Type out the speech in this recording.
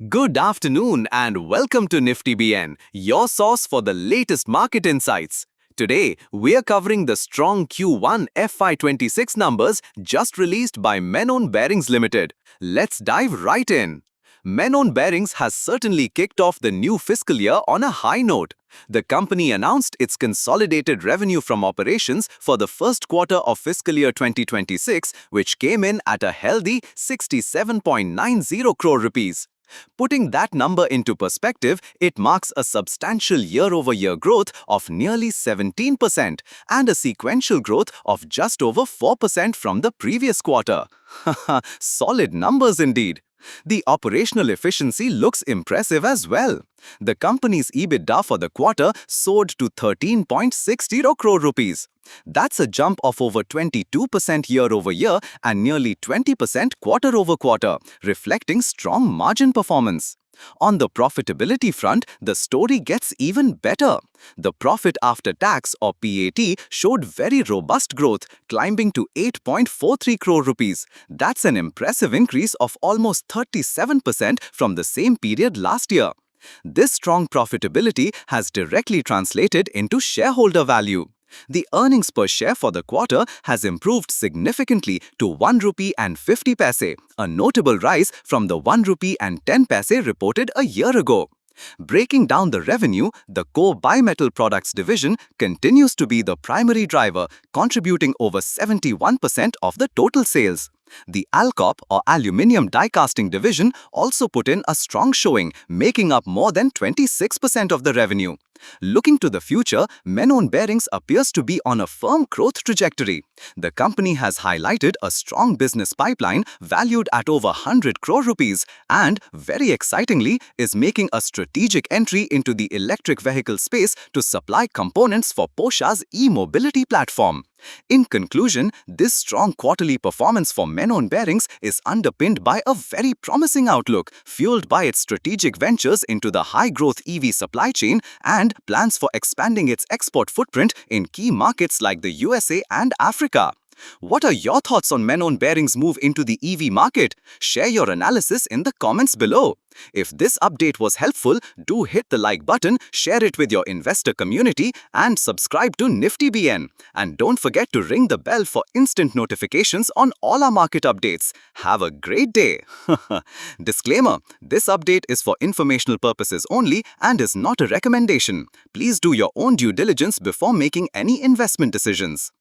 Good afternoon and welcome to Nifty BN, your source for the latest market insights. Today, we are covering the strong Q1 FY26 numbers just released by Menon Bearings Limited. Let's dive right in. Menon Bearings has certainly kicked off the new fiscal year on a high note. The company announced its consolidated revenue from operations for the first quarter of fiscal year 2026, which came in at a healthy 67.90 crore rupees. Putting that number into perspective, it marks a substantial year-over-year growth of nearly 17% and a sequential growth of just over 4% from the previous quarter. Solid numbers indeed. The operational efficiency looks impressive as well. The company's EBITDA for the quarter soared to 13.60 crore rupees. That's a jump of over 22% year-over-year and nearly 20% quarter-over-quarter, reflecting strong margin performance. On the profitability front, the story gets even better. The profit after tax or PAT showed very robust growth, climbing to 8.43 crore rupees. That's an impressive increase of almost 37% from the same period last year. This strong profitability has directly translated into shareholder value. The earnings per share for the quarter has improved significantly to 1 rupee and 50 paise, a notable rise from the 1 rupee and 10 paise reported a year ago. Breaking down the revenue, the core Bimetal Products Division continues to be the primary driver, contributing over 71% of the total sales. The Alkop or Aluminium Die Casting Division also put in a strong showing, making up more than 26% of the revenue. Looking to the future, Menon Bearings appears to be on a firm growth trajectory. The company has highlighted a strong business pipeline valued at over 100 crore rupees and, very excitingly, is making a strategic entry into the electric vehicle space to supply components for Porsche's e-mobility platform. In conclusion, this strong quarterly performance for Menon Bearings is underpinned by a very promising outlook, fueled by its strategic ventures into the high-growth EV supply chain and plans for expanding its export footprint in key markets like the USA and Africa. What are your thoughts on Menon Bearings' move into the EV market? Share your analysis in the comments below. If this update was helpful, do hit the like button, share it with your investor community, and subscribe to Nifty BN. And don't forget to ring the bell for instant notifications on all our market updates. Have a great day. Disclaimer: this update is for informational purposes only and is not a recommendation. Please do your own due diligence before making any investment decisions.